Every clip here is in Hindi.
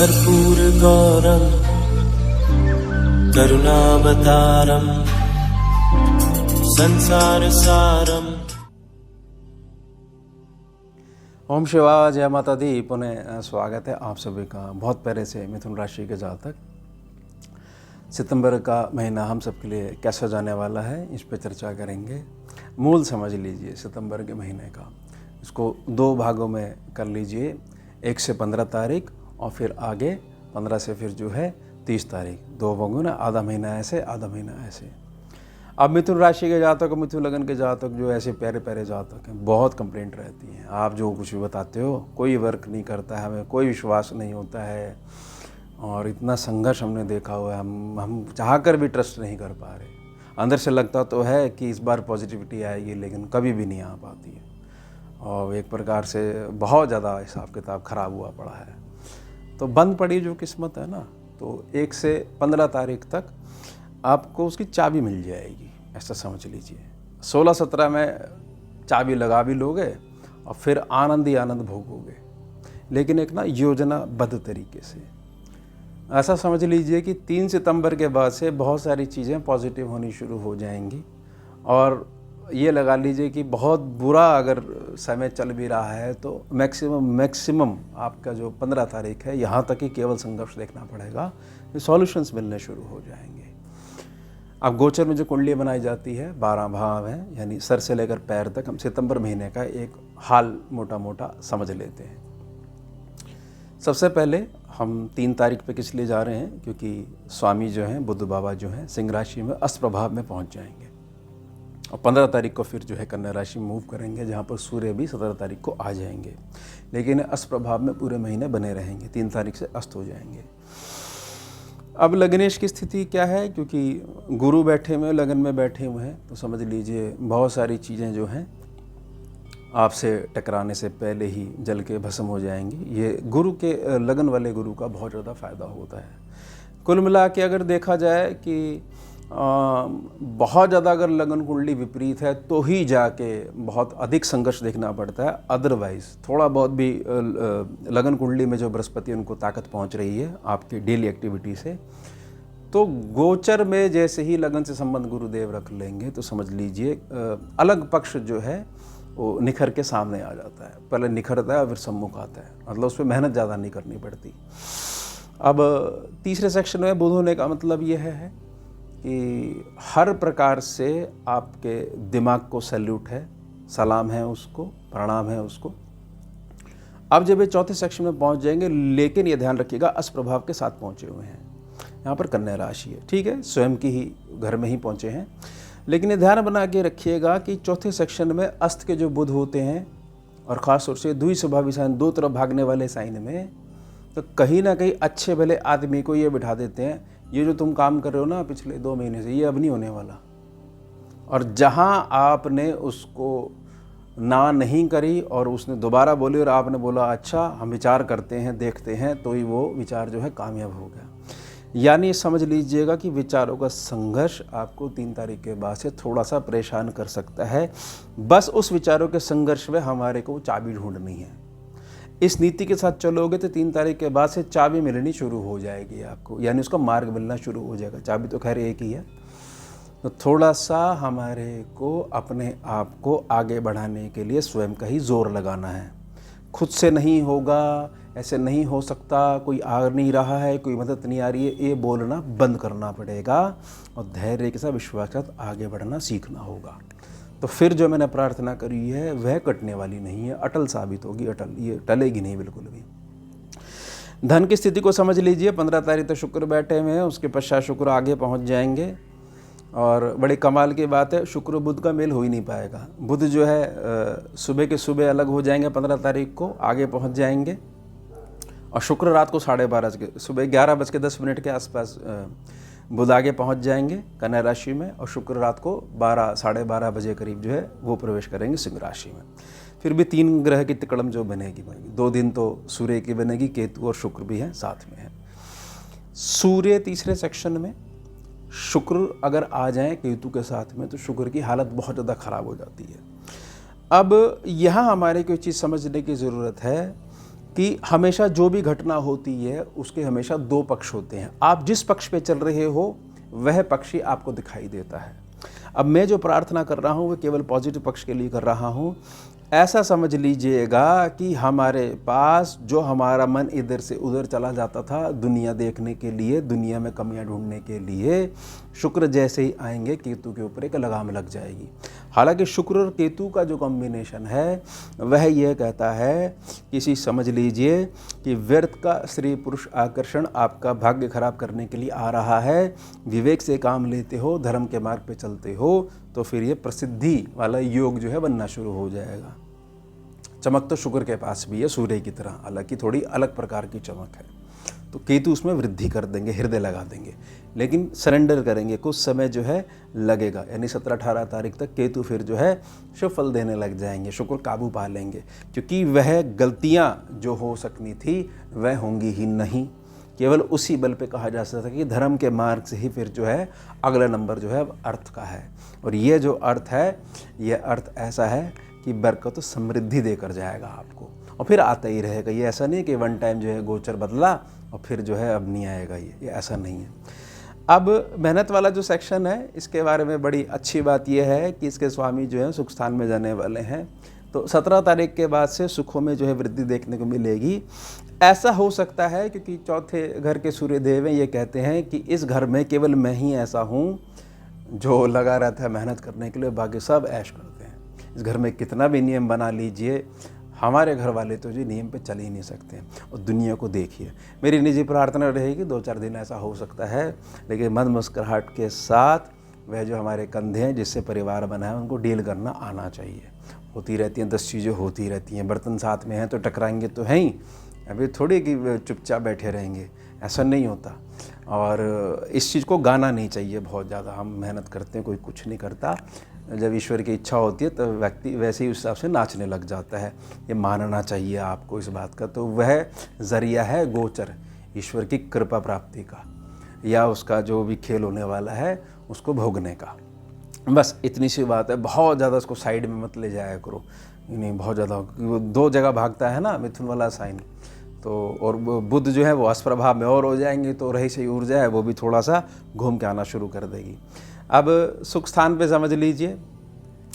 कर्पूरगौरं करुणावतारं संसारसारम्। ओम शिवाय, जय माता दी। पुनः स्वागत है आप सभी का। बहुत पहले से मिथुन राशि के जातक सितंबर का महीना हम सब के लिए कैसा जाने वाला है, इस पर चर्चा करेंगे। मूल समझ लीजिए सितंबर के महीने का, इसको दो भागों में कर लीजिए, 1 से 15 तारीख और फिर आगे 15 से फिर जो है 30 तारीख, दो भागों ना, आधा महीना ऐसे आधा महीना ऐसे। अब मिथुन राशि के जातक, मिथुन लगन के जातक जो ऐसे प्यारे प्यारे जातक हैं, बहुत कंप्लेंट रहती हैं। आप जो कुछ भी बताते हो कोई वर्क नहीं करता है, हमें कोई विश्वास नहीं होता है और इतना संघर्ष हमने देखा हुआ है, हम चाह कर भी ट्रस्ट नहीं कर पा रहे। अंदर से लगता तो है कि इस बार पॉजिटिविटी आएगी, लेकिन कभी भी नहीं आ पाती है और एक प्रकार से बहुत ज़्यादा हिसाब किताब ख़राब हुआ पड़ा है। तो बंद पड़ी जो किस्मत है ना, तो 1 से 15 तारीख तक आपको उसकी चाबी मिल जाएगी, ऐसा समझ लीजिए। 16-17 में चाबी लगा भी लोगे और फिर आनंद ही आनंद भोगोगे, लेकिन एक ना योजनाबद्ध तरीके से। ऐसा समझ लीजिए कि 3 सितंबर के बाद से बहुत सारी चीज़ें पॉजिटिव होनी शुरू हो जाएंगी और ये लगा लीजिए कि बहुत बुरा अगर समय चल भी रहा है तो मैक्सिमम आपका जो 15 तारीख है यहाँ तक ही केवल संघर्ष देखना पड़ेगा, सॉल्यूशंस मिलने शुरू हो जाएंगे। अब गोचर में जो कुंडली बनाई जाती है 12 भाव हैं, यानी सर से लेकर पैर तक हम सितंबर महीने का एक हाल मोटा मोटा समझ लेते हैं। सबसे पहले हम 3 तारीख पे किस लिए जा रहे हैं, क्योंकि स्वामी जो हैं बुद्ध बाबा जो हैं सिंह राशि में अस्त प्रभाव में पहुंच जाएंगे और 15 तारीख को फिर जो है कन्या राशि में मूव करेंगे, जहां पर सूर्य भी 17 तारीख को आ जाएंगे, लेकिन अस्त प्रभाव में पूरे महीने बने रहेंगे। 3 तारीख से अस्त हो जाएंगे। अब लग्नेश की स्थिति क्या है, क्योंकि गुरु बैठे हुए लगन में बैठे हुए हैं, तो समझ लीजिए बहुत सारी चीज़ें जो हैं आपसे टकराने से पहले ही जल के भस्म हो जाएंगी। ये गुरु के लगन वाले गुरु का बहुत ज़्यादा फ़ायदा होता है। कुल मिला के अगर देखा जाए कि बहुत ज़्यादा अगर लगन कुंडली विपरीत है तो ही जाके बहुत अधिक संघर्ष देखना पड़ता है। अदरवाइज थोड़ा बहुत भी लगन कुंडली में जो बृहस्पति उनको ताकत पहुंच रही है आपकी डेली एक्टिविटी से, तो गोचर में जैसे ही लगन से संबंध गुरुदेव रख लेंगे तो समझ लीजिए अलग पक्ष जो है वो निखर के सामने आ जाता है। पहले निखरता है और फिर सम्मुख आता है, मतलब उस पर मेहनत ज़्यादा नहीं करनी पड़ती। अब तीसरे सेक्शन में बुध होने का मतलब यह है कि हर प्रकार से आपके दिमाग को सैल्यूट है, सलाम है उसको, प्रणाम है उसको। अब जब ये चौथे सेक्शन में पहुंच जाएंगे, लेकिन ये ध्यान रखिएगा अस्त प्रभाव के साथ पहुंचे हुए हैं। यहाँ पर कन्या राशि है, ठीक है, स्वयं की ही घर में ही पहुंचे हैं, लेकिन ये ध्यान बना के रखिएगा कि चौथे सेक्शन में अस्त के जो बुध होते हैं और ख़ास तौर से द्वि स्वभावी साइन, दो तरफ भागने वाले साइन में, तो कहीं ना कहीं अच्छे भले आदमी को ये बिठा देते हैं, ये जो तुम काम कर रहे हो ना पिछले 2 महीने से, ये अब नहीं होने वाला। और जहाँ आपने उसको ना नहीं करी और उसने दोबारा बोली और आपने बोला अच्छा हम विचार करते हैं देखते हैं, तो ही वो विचार जो है कामयाब हो गया। यानी समझ लीजिएगा कि विचारों का संघर्ष आपको 3 तारीख के बाद से थोड़ा सा परेशान कर सकता है। बस उस विचारों के संघर्ष में हमारे को चाबी ढूंढनी है। इस नीति के साथ चलोगे तो 3 तारीख के बाद से चाबी मिलनी शुरू हो जाएगी आपको, यानी उसका मार्ग मिलना शुरू हो जाएगा। चाबी तो खैर एक ही है, तो थोड़ा सा हमारे को अपने आप को आगे बढ़ाने के लिए स्वयं का ही जोर लगाना है। खुद से नहीं होगा, ऐसे नहीं हो सकता, कोई आ नहीं रहा है, कोई मदद नहीं आ रही है, ये बोलना बंद करना पड़ेगा और धैर्य के साथ विश्वास के साथ आगे बढ़ना सीखना होगा। तो फिर जो मैंने प्रार्थना करी है वह कटने वाली नहीं है, अटल साबित होगी, अटल, ये टलेगी नहीं बिल्कुल भी। धन की स्थिति को समझ लीजिए, 15 तारीख तक शुक्र बैठे हुए हैं, उसके पश्चात शुक्र आगे पहुंच जाएंगे और बड़े कमाल की बात है, शुक्र बुध का मेल हो ही नहीं पाएगा। बुध जो है सुबह के सुबह अलग हो जाएंगे, 15 तारीख को आगे पहुंच जाएंगे और शुक्र रात को 12:30 के सुबह 11:10 के आसपास बुध आगे पहुंच जाएंगे कन्या राशि में और शुक्र रात को 12-12:30 बजे करीब जो है वो प्रवेश करेंगे सिंह राशि में। फिर भी 3 ग्रह की तिकड़म जो बनेगी, 2 दिन तो सूर्य की बनेगी, केतु और शुक्र भी हैं साथ में है। सूर्य तीसरे सेक्शन में, शुक्र अगर आ जाए केतु के साथ में तो शुक्र की हालत बहुत ज़्यादा ख़राब हो जाती है। अब यहाँ हमारे को चीज़ समझने की ज़रूरत है कि हमेशा जो भी घटना होती है उसके हमेशा दो पक्ष होते हैं। आप जिस पक्ष पे चल रहे हो वह पक्ष ही आपको दिखाई देता है। अब मैं जो प्रार्थना कर रहा हूँ वो केवल पॉजिटिव पक्ष के लिए कर रहा हूँ। ऐसा समझ लीजिएगा कि हमारे पास जो हमारा मन इधर से उधर चला जाता था दुनिया देखने के लिए, दुनिया में कमियां ढूंढने के लिए, शुक्र जैसे ही आएंगे केतु के ऊपर एक लगाम लग जाएगी। हालांकि शुक्र और केतु का जो कॉम्बिनेशन है वह यह कहता है, किसी समझ लीजिए कि व्यर्थ का स्त्री पुरुष आकर्षण आपका भाग्य खराब करने के लिए आ रहा है। विवेक से काम लेते हो, धर्म के मार्ग पे चलते हो तो फिर ये प्रसिद्धि वाला योग जो है बनना शुरू हो जाएगा। चमक तो शुक्र के पास भी है सूर्य की तरह, हालांकि थोड़ी अलग प्रकार की चमक है। तो केतु उसमें वृद्धि कर देंगे, हृदय लगा देंगे, लेकिन सरेंडर करेंगे, कुछ समय जो है लगेगा। यानी 17-18 तारीख तक केतु फिर जो है शुभ फल देने लग जाएंगे, शुक्र काबू पा लेंगे, क्योंकि वह गलतियाँ जो हो सकनी थी वह होंगी ही नहीं। केवल उसी बल पे कहा जा सकता है कि धर्म के मार्ग से ही फिर जो है अगला नंबर जो है अब अर्थ का है। और ये जो अर्थ है, यह अर्थ ऐसा है कि बरकत तो समृद्धि देकर जाएगा आपको, और फिर आता ही रहेगा। ये ऐसा नहीं कि वन टाइम जो है गोचर बदला और फिर जो है अब नहीं आएगा, ये ऐसा नहीं है। अब मेहनत वाला जो सेक्शन है इसके बारे में बड़ी अच्छी बात यह है कि इसके स्वामी जो है सुख स्थान में जाने वाले हैं। तो 17 तारीख के बाद से सुखों में जो है वृद्धि देखने को मिलेगी। ऐसा हो सकता है क्योंकि चौथे घर के सूर्यदेव ये कहते हैं कि इस घर में केवल मैं ही ऐसा हूँ जो लगा रहता है मेहनत करने के लिए, बाकी सब ऐश करते हैं। इस घर में कितना भी नियम बना लीजिए, हमारे घर वाले तो जी नियम पे चल ही नहीं सकते। और दुनिया को देखिए, मेरी निजी प्रार्थना रहेगी 2-4 दिन ऐसा हो सकता है, लेकिन मंद मुस्कुराहट के साथ वह जो हमारे कंधे हैं जिससे परिवार बना है उनको डील करना आना चाहिए। होती रहती हैं 10 चीज़ें होती रहती हैं, बर्तन साथ में हैं तो टकराएंगे तो हैं ही, अभी थोड़ी कि चुपचाप बैठे रहेंगे, ऐसा नहीं होता। और इस चीज़ को गाना नहीं चाहिए बहुत ज़्यादा। हम मेहनत करते हैं, कोई कुछ नहीं करता। जब ईश्वर की इच्छा होती है तो व्यक्ति वैसे ही उस हिसाब से नाचने लग जाता है। ये मानना चाहिए आपको इस बात का। तो वह ज़रिया है गोचर ईश्वर की कृपा प्राप्ति का, या उसका जो भी खेल होने वाला है उसको भोगने का। बस इतनी सी बात है। बहुत ज़्यादा उसको साइड में मत ले जाया करो, नहीं बहुत ज़्यादा। वो 2 जगह भागता है ना मिथुन वाला साइन, तो और बुध जो है वो अस्प्रभाव में और हो जाएंगे, तो रही सही ऊर्जा है वो भी थोड़ा सा घूम के आना शुरू कर देगी। अब सुख स्थान पे समझ लीजिए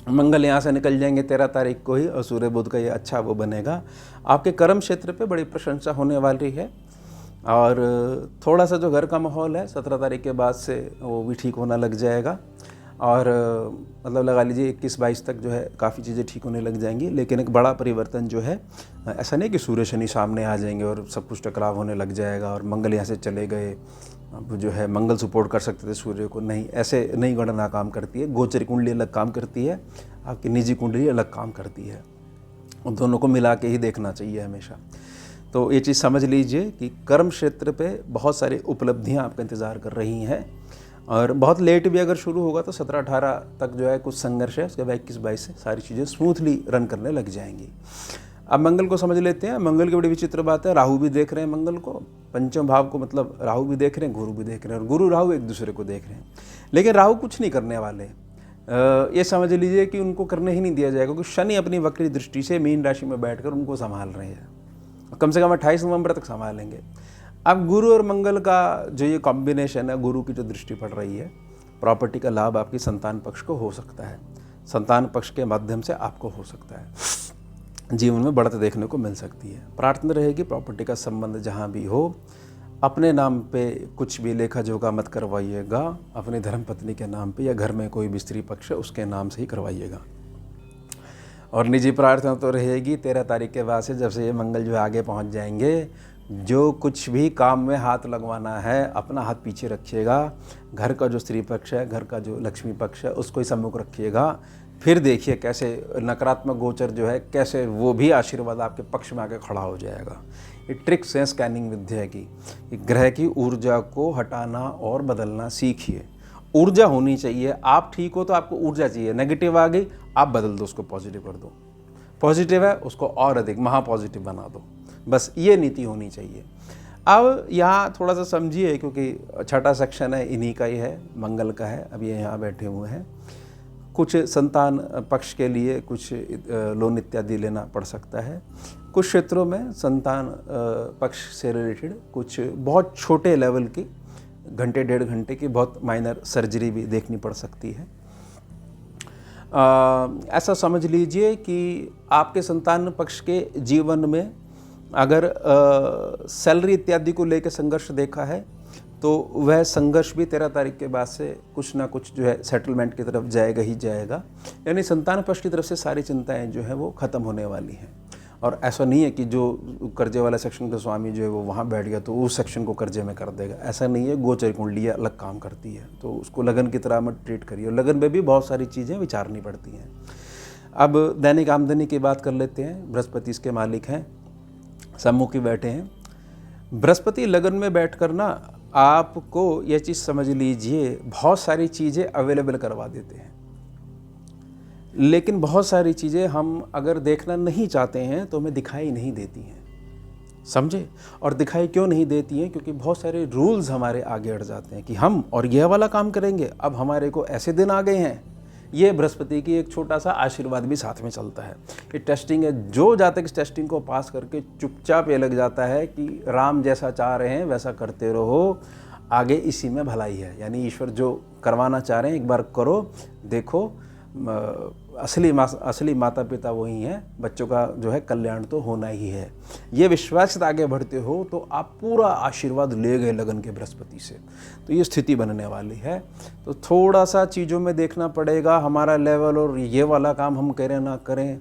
मंगल यहाँ से निकल जाएंगे 13 तारीख को ही, और सूर्य बुध का ये अच्छा वो बनेगा। आपके कर्म क्षेत्र पे बड़ी प्रशंसा होने वाली है। और थोड़ा सा जो घर का माहौल है 17 तारीख के बाद से वो भी ठीक होना लग जाएगा। और मतलब लगा लीजिए 21-22 तक जो है काफ़ी चीज़ें ठीक होने लग जाएंगी। लेकिन एक बड़ा परिवर्तन जो है, ऐसा नहीं कि सूर्य शनि सामने आ जाएंगे और सब कुछ टकराव होने लग जाएगा और मंगल यहाँ से चले गए, अब जो है मंगल सपोर्ट कर सकते थे सूर्य को, नहीं, ऐसे नई गणना काम करती है। गोचर कुंडली अलग काम करती है, आपकी निजी कुंडली अलग काम करती है, उन दोनों को मिला के ही देखना चाहिए हमेशा। तो ये चीज़ समझ लीजिए कि कर्म क्षेत्र पे बहुत सारी उपलब्धियाँ आपका इंतज़ार कर रही हैं। और बहुत लेट भी अगर शुरू होगा तो 17-18 तक जो है कुछ संघर्ष है, उसके बाद 21-22 से सारी चीज़ें स्मूथली रन करने लग जाएंगी। अब मंगल को समझ लेते हैं। मंगल की बड़ी विचित्र बात है, राहु भी देख रहे हैं मंगल को, पंचम भाव को, मतलब राहु भी देख रहे हैं, गुरु भी देख रहे हैं, और गुरु राहु एक दूसरे को देख रहे हैं। लेकिन राहु कुछ नहीं करने वाले, ये समझ लीजिए कि उनको करने ही नहीं दिया जाएगा, क्योंकि शनि अपनी वक्री दृष्टि से मीन राशि में बैठकर उनको संभाल रहे हैं, कम से कम 28 नवंबर तक संभालेंगे। अब गुरु और मंगल का जो ये कॉम्बिनेशन है, गुरु की जो दृष्टि पड़ रही है, प्रॉपर्टी का लाभ आपकी संतान पक्ष को हो सकता है, संतान पक्ष के माध्यम से आपको हो सकता है, जीवन में बढ़त देखने को मिल सकती है। प्रार्थना रहेगी प्रॉपर्टी का संबंध जहाँ भी हो, अपने नाम पे कुछ भी लेखा जोखा मत करवाइएगा, अपनी धर्मपत्नी के नाम पे या घर में कोई भी स्त्री पक्ष है उसके नाम से ही करवाइएगा। और निजी प्रार्थना तो रहेगी 13 तारीख के बाद से, जब से ये मंगल जो आगे पहुंच जाएंगे, जो कुछ भी काम में हाथ लगवाना है अपना हाथ पीछे रखिएगा। घर का जो स्त्री पक्ष है, घर का जो लक्ष्मी पक्ष है, उसको ही सम्मुख रखिएगा। फिर देखिए कैसे नकारात्मक गोचर जो है, कैसे वो भी आशीर्वाद आपके पक्ष में आके खड़ा हो जाएगा। ये ट्रिक्स है स्कैनिंग विद्या की, ग्रह की ऊर्जा को हटाना और बदलना सीखिए। ऊर्जा होनी चाहिए, आप ठीक हो तो आपको ऊर्जा चाहिए। नेगेटिव आ गई, आप बदल दो, उसको पॉजिटिव कर दो। पॉजिटिव है, उसको और अधिक महा पॉजिटिव बना दो। बस ये नीति होनी चाहिए। अब यहाँ थोड़ा सा समझिए, क्योंकि छठा सेक्शन है, इन्हीं का ही है, मंगल का है। अब ये यहाँ बैठे हुए हैं, कुछ संतान पक्ष के लिए कुछ लोन इत्यादि लेना पड़ सकता है। कुछ क्षेत्रों में संतान पक्ष से रिलेटेड कुछ बहुत छोटे लेवल की घंटे 1.5 घंटे की बहुत माइनर सर्जरी भी देखनी पड़ सकती है। ऐसा समझ लीजिए कि आपके संतान पक्ष के जीवन में अगर सैलरी इत्यादि को लेकर संघर्ष देखा है तो वह संघर्ष भी 13 तारीख के बाद से कुछ ना कुछ जो है सेटलमेंट की तरफ जाएगा ही जाएगा। यानी संतान पक्ष की तरफ से सारी चिंताएं जो है वो ख़त्म होने वाली हैं। और ऐसा नहीं है कि जो कर्जे वाला सेक्शन का स्वामी जो है वो वहाँ बैठ गया तो उस सेक्शन को कर्जे में कर देगा, ऐसा नहीं है। गोचर कुंडली अलग काम करती है, तो उसको लगन की तरह मत ट्रीट करिए। और लगन में भी बहुत सारी चीज़ें विचारनी पड़ती हैं। अब दैनिक आमदनी की बात कर लेते हैं। बृहस्पति इसके मालिक हैं, सम्मुखी बैठे हैं। बृहस्पति लगन में बैठ कर ना आपको यह चीज़ समझ लीजिए बहुत सारी चीज़ें अवेलेबल करवा देते हैं, लेकिन बहुत सारी चीज़ें हम अगर देखना नहीं चाहते हैं तो हमें दिखाई नहीं देती हैं, समझे। और दिखाई क्यों नहीं देती हैं? क्योंकि बहुत सारे रूल्स हमारे आगे अड़ जाते हैं कि हम और यह वाला काम करेंगे, अब हमारे को ऐसे दिन आ गए हैं। ये बृहस्पति की एक छोटा सा आशीर्वाद भी साथ में चलता है। ये टेस्टिंग है, जो जातक इस टेस्टिंग को पास करके चुपचाप ये लग जाता है कि राम जैसा चाह रहे हैं वैसा करते रहो, आगे इसी में भलाई है। यानी ईश्वर जो करवाना चाह रहे हैं एक बार करो, देखो असली माता पिता वही हैं, बच्चों का जो है कल्याण तो होना ही है। ये विश्वास से आगे बढ़ते हो तो आप पूरा आशीर्वाद ले गए लगन के बृहस्पति से, तो ये स्थिति बनने वाली है। तो थोड़ा सा चीज़ों में देखना पड़ेगा हमारा लेवल, और ये वाला काम हम करें ना करें,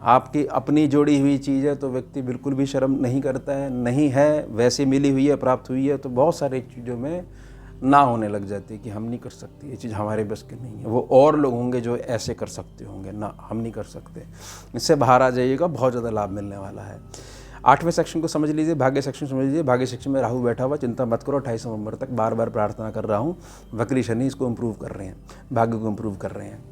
आपकी अपनी जोड़ी हुई चीज़ है तो व्यक्ति बिल्कुल भी शर्म नहीं करता है। नहीं है, वैसे मिली हुई है, प्राप्त हुई है, तो बहुत सारी चीज़ों में ना होने लग जाती है कि हम नहीं कर सकते, ये चीज़ हमारे बस की नहीं है। वो और लोग होंगे जो ऐसे कर सकते होंगे, ना हम नहीं कर सकते। इससे बाहर आ जाइएगा, बहुत ज़्यादा लाभ मिलने वाला है। 8वें सेक्शन को समझ लीजिए, भाग्य सेक्शन समझ लीजिए। भाग्य सेक्शन में राहु बैठा हुआ, चिंता मत करो। 28 नवंबर तक बार बार प्रार्थना कर रहा हूँ। वक्री शनि इसको इम्प्रूव कर रहे हैं, भाग्य को इम्प्रूव कर रहे हैं।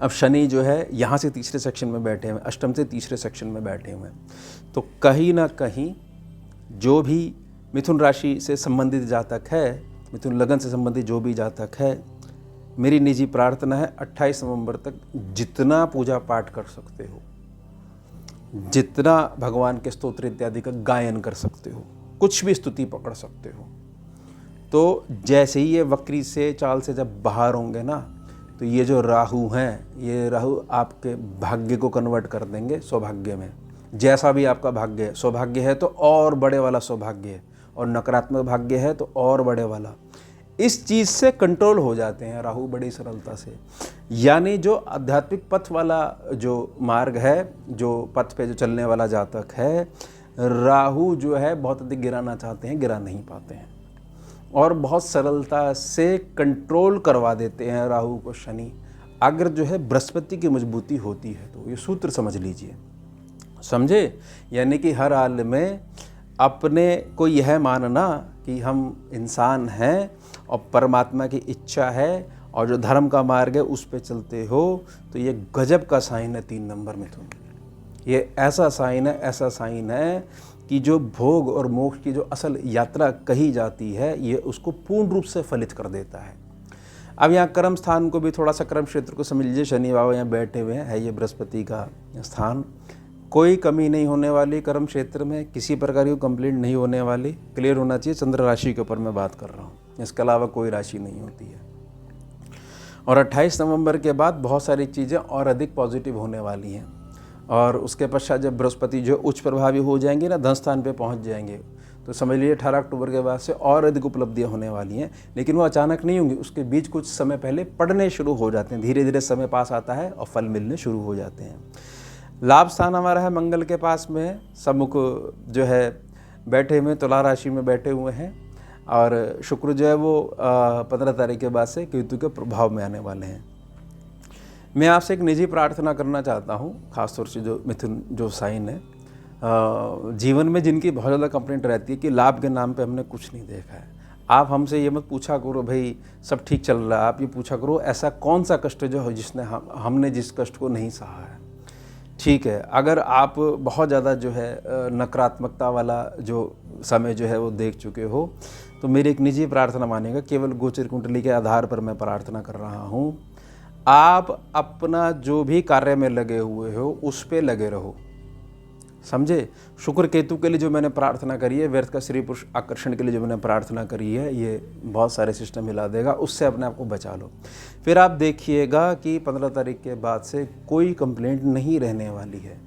अब शनि जो है यहाँ से तीसरे सेक्शन में बैठे हुए, अष्टम से तीसरे सेक्शन में बैठे हुए हैं। तो कहीं ना कहीं जो भी मिथुन राशि से संबंधित जातक है, मिथुन लगन से संबंधित जो भी जातक है, मेरी निजी प्रार्थना है 28 नवंबर तक जितना पूजा पाठ कर सकते हो, जितना भगवान के स्तोत्र इत्यादि का गायन कर सकते हो, कुछ भी स्तुति पकड़ सकते हो, तो जैसे ही ये वक्री से चाल से जब बाहर होंगे ना, तो ये जो राहु हैं, ये राहु आपके भाग्य को कन्वर्ट कर देंगे सौभाग्य में। जैसा भी आपका भाग्य है, सौभाग्य है तो और बड़े वाला सौभाग्य है, और नकारात्मक भाग्य है तो और बड़े वाला। इस चीज़ से कंट्रोल हो जाते हैं राहु बड़ी सरलता से। यानी जो आध्यात्मिक पथ वाला जो मार्ग है, जो पथ पे जो चलने वाला जातक है, राहु जो है बहुत अधिक गिराना चाहते हैं, गिरा नहीं पाते हैं, और बहुत सरलता से कंट्रोल करवा देते हैं राहु को शनि। अगर जो है बृहस्पति की मजबूती होती है तो ये सूत्र समझ लीजिए, समझे। यानी कि हर हाल में अपने को यह मानना कि हम इंसान हैं और परमात्मा की इच्छा है और जो धर्म का मार्ग है उस पे चलते हो, तो ये गजब का साइन है 3 नंबर मिथुन। ये ऐसा साइन है कि जो भोग और मोक्ष की जो असल यात्रा कही जाती है, ये उसको पूर्ण रूप से फलित कर देता है। अब यहाँ कर्म स्थान को भी थोड़ा सा, कर्म क्षेत्र को समझ लीजिए। शनि बाबा यहाँ बैठे हुए हैं, है ये बृहस्पति का स्थान। कोई कमी नहीं होने वाली कर्म क्षेत्र में, किसी प्रकार की कंप्लेंट नहीं होने वाली। क्लियर होना चाहिए, चंद्र राशि के ऊपर मैं बात कर रहा हूँ, इसके अलावा कोई राशि नहीं होती है। और 28 नवंबर के बाद बहुत सारी चीज़ें और अधिक पॉजिटिव होने वाली हैं। और उसके पश्चात जब बृहस्पति जो उच्च प्रभावी हो जाएंगे ना, धन स्थान पे पहुंच जाएंगे, तो समझ लीजिए 18 अक्टूबर के बाद से और अधिक उपलब्धियां होने वाली हैं। लेकिन वो अचानक नहीं होंगी, उसके बीच कुछ समय पहले पढ़ने शुरू हो जाते हैं। धीरे धीरे समय पास आता है और फल मिलने शुरू हो जाते हैं। लाभ स्थान हमारा है मंगल के पास में, सम्मुख जो है बैठे हुए तुला राशि में बैठे हुए हैं। और शुक्र जो है वो 15 तारीख के बाद से केतु के प्रभाव में आने वाले हैं। मैं आपसे एक निजी प्रार्थना करना चाहता हूँ, खासतौर से जो मिथुन जो साइन है, जीवन में जिनकी बहुत ज़्यादा कंप्लेंट रहती है कि लाभ के नाम पे हमने कुछ नहीं देखा है। आप हमसे ये मत पूछा करो भाई सब ठीक चल रहा है, आप ये पूछा करो ऐसा कौन सा कष्ट जो है जिसने हमने जिस कष्ट को नहीं सहा है। ठीक है, अगर आप बहुत ज़्यादा जो है नकारात्मकता वाला जो समय जो है वो देख चुके हो, तो मेरी एक निजी प्रार्थना मानेगा, केवल गोचर कुंडली के आधार पर मैं प्रार्थना कर रहा हूँ। आप अपना जो भी कार्य में लगे हुए हो उस पे लगे रहो, समझे। शुक्र केतु के लिए जो मैंने प्रार्थना करी है, व्यर्थ का स्त्री पुरुष आकर्षण के लिए जो मैंने प्रार्थना करी है, ये बहुत सारे सिस्टम हिला देगा, उससे अपने आप को बचा लो। फिर आप देखिएगा कि 15 तारीख के बाद से कोई कंप्लेंट नहीं रहने वाली है।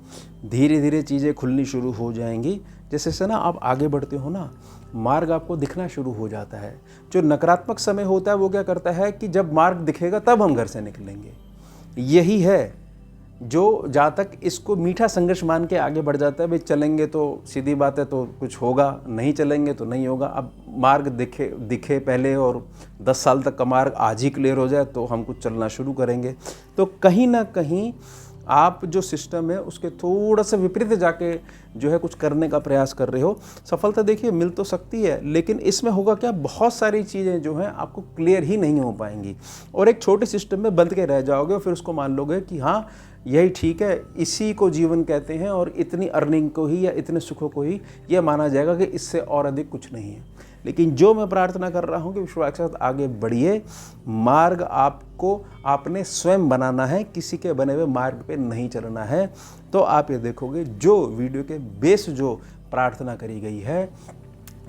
धीरे धीरे चीज़ें खुलनी शुरू हो जाएंगी। जैसे से ना आप आगे बढ़ते हो ना, मार्ग आपको दिखना शुरू हो जाता है। जो नकारात्मक समय होता है वो क्या करता है कि जब मार्ग दिखेगा तब हम घर से निकलेंगे। यही है जो जहाँ तक इसको मीठा संघर्ष मान के आगे बढ़ जाता है। भाई चलेंगे तो सीधी बात है तो कुछ होगा, नहीं चलेंगे तो नहीं होगा। अब मार्ग दिखे पहले और 10 साल तक का मार्ग आज ही क्लियर हो जाए तो हम कुछ चलना शुरू करेंगे। तो कहीं ना कहीं आप जो सिस्टम है उसके थोड़ा सा विपरीत जाके जो है कुछ करने का प्रयास कर रहे हो। सफलता देखिए मिल तो सकती है, लेकिन इसमें होगा क्या, बहुत सारी चीज़ें जो हैं आपको क्लियर ही नहीं हो पाएंगी और एक छोटे सिस्टम में बंद के रह जाओगे और फिर उसको मान लोगे कि हाँ यही ठीक है, इसी को जीवन कहते हैं और इतनी अर्निंग को ही या इतने सुखों को ही यह माना जाएगा कि इससे और अधिक कुछ नहीं है। लेकिन जो मैं प्रार्थना कर रहा हूँ कि विश्वास के साथ आगे बढ़िए। मार्ग आपको आपने स्वयं बनाना है, किसी के बने हुए मार्ग पे नहीं चलना है। तो आप ये देखोगे जो वीडियो के बेस जो प्रार्थना करी गई है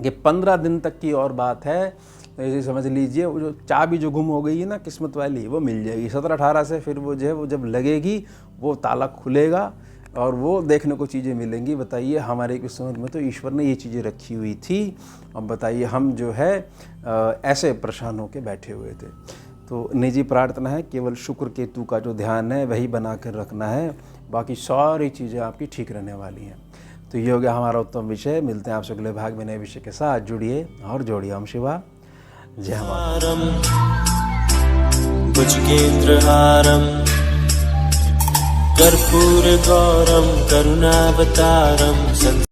कि 15 दिन तक की और बात है, ऐसे समझ लीजिए वो जो चाबी जो गुम हो गई है ना किस्मत वाली, वो मिल जाएगी 17-18 से। फिर वो जो है वो जब लगेगी वो ताला खुलेगा और वो देखने को चीज़ें मिलेंगी। बताइए हमारे किस्मत में तो ईश्वर ने ये चीज़ें रखी हुई थी और बताइए हम जो है ऐसे परेशान होकर बैठे हुए थे। तो निजी प्रार्थना है, केवल शुक्र केतु का जो ध्यान है वही बना कर रखना है, बाकी सारी चीज़ें आपकी ठीक रहने वाली हैं। तो ये हो गया हमारा उत्तम विषय। मिलते हैं आपसे अगले भाग में नए विषय के साथ। जुड़िए और जोड़िए। ओम शिवा जय माता। भुजगेन्द्रहारम् कर्पूरगौरं करुणावतारं